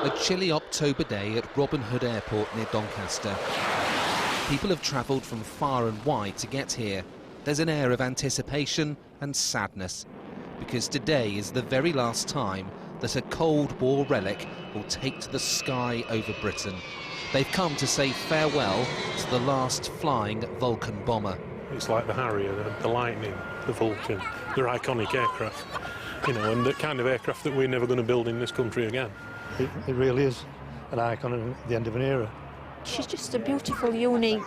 A chilly October day at Robin Hood Airport near Doncaster. People have travelled from far and wide to get here. There's an air of anticipation and sadness, because today is the very last time that a Cold War relic will take to the sky over Britain. They've come to say farewell to the last flying Vulcan bomber. It's like the Harrier, the Lightning, the Vulcan. They're iconic aircraft, you know, and the kind of aircraft that we're never going to build in this country again. It really is an icon at the end of an era. She's just a beautiful, unique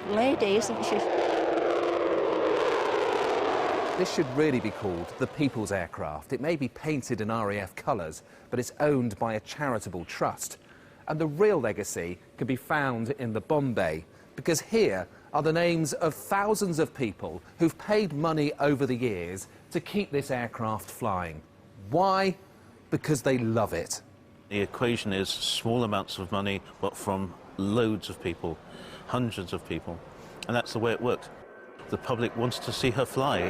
lady, isn't she? This should really be called the People's Aircraft. It may be painted in RAF colours, but it's owned by a charitable trust. And the real legacy can be found in the bomb bay, because here are the names of thousands of people who've paid money over the years to keep this aircraft flying. Why? Because they love it. The equation is small amounts of money, but from loads of people, hundreds of people, and that's the way it worked. The public wants to see her fly.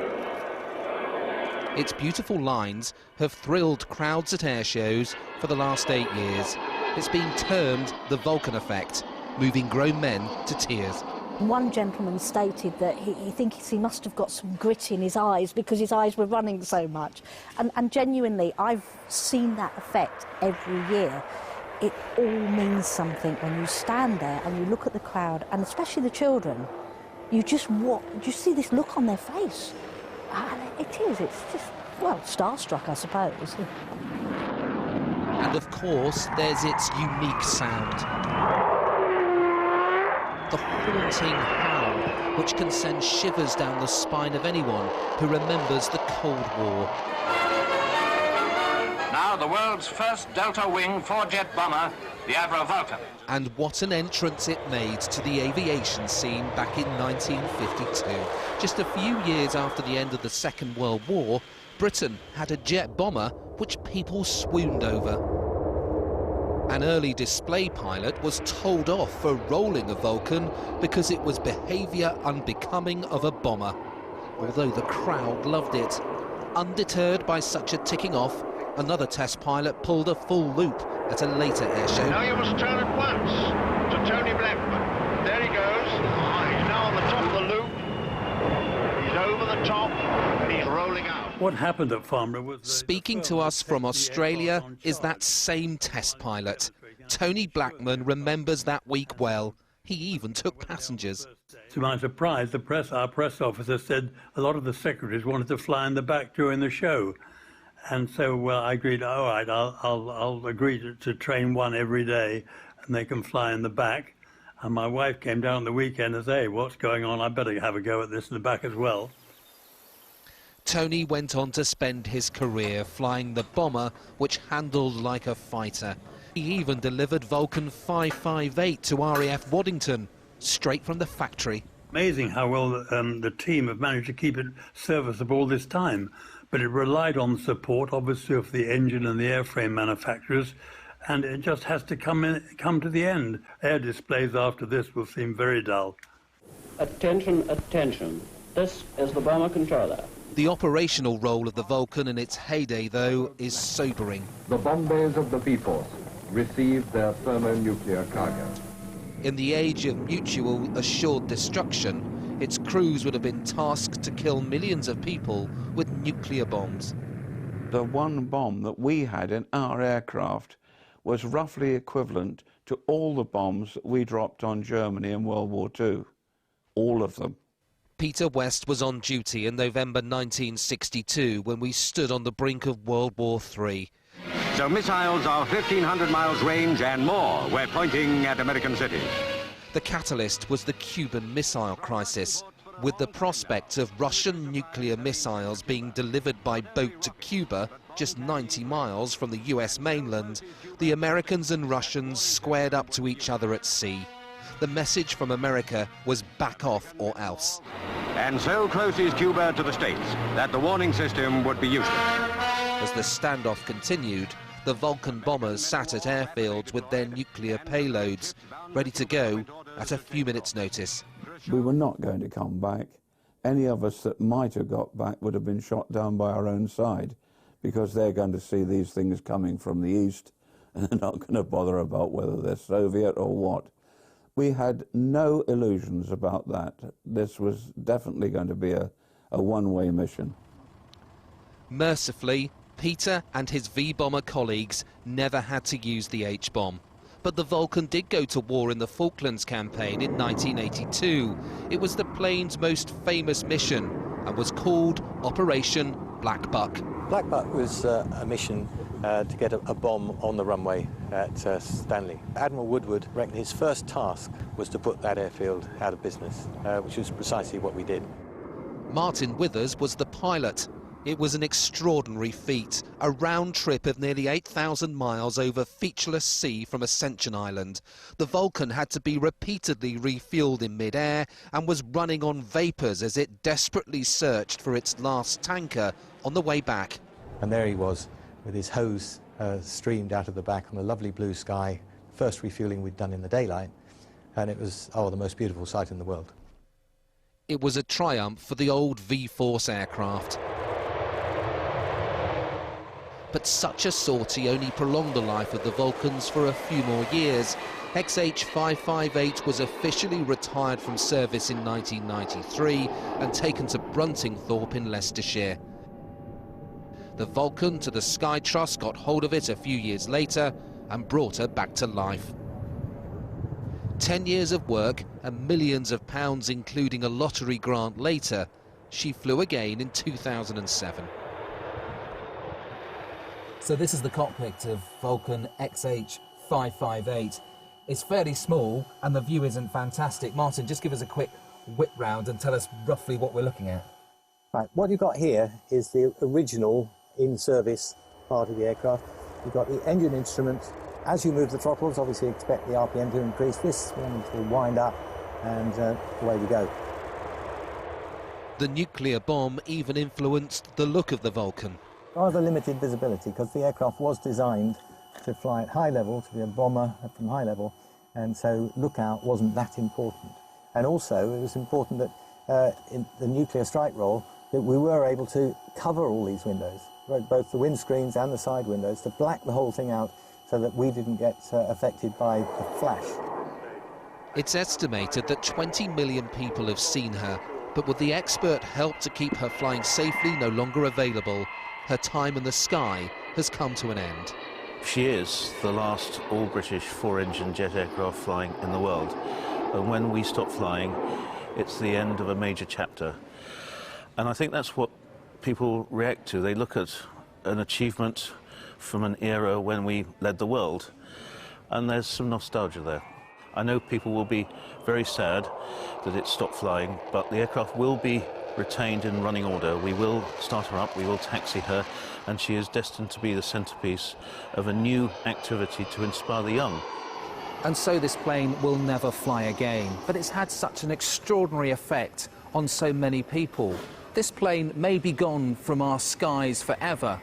Its beautiful lines have thrilled crowds at air shows for the last 8 years. It's been termed the Vulcan effect, moving grown men to tears. One gentleman stated that he thinks he must have got some grit in his eyes because his eyes were running so much. And genuinely, I've seen that effect every year. It all means something when you stand there and you look at the crowd, and especially the children. You just see this look on their face. And it's just, well, starstruck, I suppose. And of course, there's its unique sound. The haunting howl, which can send shivers down the spine of anyone who remembers the Cold War. Now the world's first delta-wing four-jet bomber, the Avro Vulcan. And what an entrance it made to the aviation scene back in 1952. Just a few years after the end of the Second World War, Britain had a jet bomber which people swooned over. An early display pilot was told off for rolling a Vulcan because it was behaviour unbecoming of a bomber, although the crowd loved it. Undeterred by such a ticking off, another test pilot pulled a full loop at a later air show. Now you must turn at once to Tony Blackman. There he goes. He's now on the top of the loop. He's over the top and he's rolling out. What happened at Farnborough was... Speaking to us from Australia is that same test pilot. Tony Blackman remembers that week well. He even took passengers. To my surprise, our press officer said a lot of the secretaries wanted to fly in the back during the show. And so, well, I agreed, all right, I'll agree to train one every day and they can fly in the back. And my wife came down on the weekend and said, hey, what's going on? I better have a go at this in the back as well. Tony went on to spend his career flying the bomber, which handled like a fighter. He even delivered Vulcan 558 to RAF Waddington, straight from the factory. Amazing how well the team have managed to keep it serviceable all this time. But it relied on support, obviously, of the engine and the airframe manufacturers, and it just has to come to the end. Air displays after this will seem very dull. Attention, attention. This is the bomber controller. The operational role of the Vulcan in its heyday, though, is sobering. The bomb bays of the B-Force received their thermonuclear cargo. In the age of mutual assured destruction, its crews would have been tasked to kill millions of people with nuclear bombs. The one bomb that we had in our aircraft was roughly equivalent to all the bombs that we dropped on Germany in World War II. All of them. Peter West was on duty in November 1962 when we stood on the brink of World War III. So missiles of 1,500 miles range and more were pointing at American cities. The catalyst was the Cuban Missile Crisis. With the prospect of Russian nuclear missiles being delivered by boat to Cuba, just 90 miles from the US mainland, the Americans and Russians squared up to each other at sea. The message from America was back off or else. And so close is Cuba to the States that the warning system would be useless. As the standoff continued, the Vulcan bombers sat at airfields with their nuclear payloads, ready to go at a few minutes' notice. We were not going to come back. Any of us that might have got back would have been shot down by our own side, because they're going to see these things coming from the east and they're not going to bother about whether they're Soviet or what. We had no illusions about that. This was definitely going to be a one-way mission. Mercifully, Peter and his V-bomber colleagues never had to use the H-bomb. But the Vulcan did go to war in the Falklands campaign in 1982. It was the plane's most famous mission and was called Operation Black Buck. Black Buck was a mission to get a bomb on the runway at Stanley. Admiral Woodward reckoned his first task was to put that airfield out of business, which was precisely what we did. Martin Withers was the pilot. It was an extraordinary feat, a round trip of nearly 8,000 miles over featureless sea from Ascension Island. The Vulcan had to be repeatedly refueled in mid-air and was running on vapours as it desperately searched for its last tanker on the way back. And there he was, with his hose streamed out of the back on a lovely blue sky, first refuelling we'd done in the daylight, and it was, the most beautiful sight in the world. It was a triumph for the old V-Force aircraft. But such a sortie only prolonged the life of the Vulcans for a few more years. XH-558 was officially retired from service in 1993 and taken to Bruntingthorpe in Leicestershire. The Vulcan to the Sky Trust got hold of it a few years later and brought her back to life. 10 years of work and millions of pounds, including a lottery grant later, she flew again in 2007. So this is the cockpit of Vulcan XH-558. It's fairly small and the view isn't fantastic. Martin, just give us a quick whip round and tell us roughly what we're looking at. Right, what you've got here is the original in-service part of the aircraft. You've got the engine instruments. As you move the throttles, obviously expect the RPM to increase. This one will wind up and away we go. The nuclear bomb even influenced the look of the Vulcan. Rather limited visibility because the aircraft was designed to fly at high level, to be a bomber from high level, and so lookout wasn't that important. And also it was important that in the nuclear strike role that we were able to cover all these windows, both the windscreens and the side windows, to black the whole thing out so that we didn't get affected by the flash. It's estimated that 20 million people have seen her, but with the expert help to keep her flying safely no longer available, her time in the sky has come to an end. She is the last all-British four-engine jet aircraft flying in the world. And when we stop flying, it's the end of a major chapter. And I think that's what people react to. They look at an achievement from an era when we led the world, and there's some nostalgia there. I know people will be very sad that it stopped flying, but the aircraft will be retained in running order. We will start her up, we will taxi her, and she is destined to be the centrepiece of a new activity to inspire the young. And so this plane will never fly again, but it's had such an extraordinary effect on so many people. This plane may be gone from our skies forever,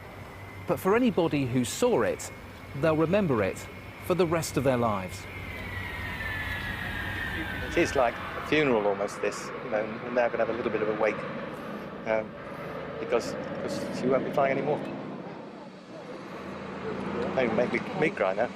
but for anybody who saw it, they'll remember it for the rest of their lives. It is like a funeral almost, this. You know, we're now going to have a little bit of a wake because she won't be flying anymore. Maybe make me cry now.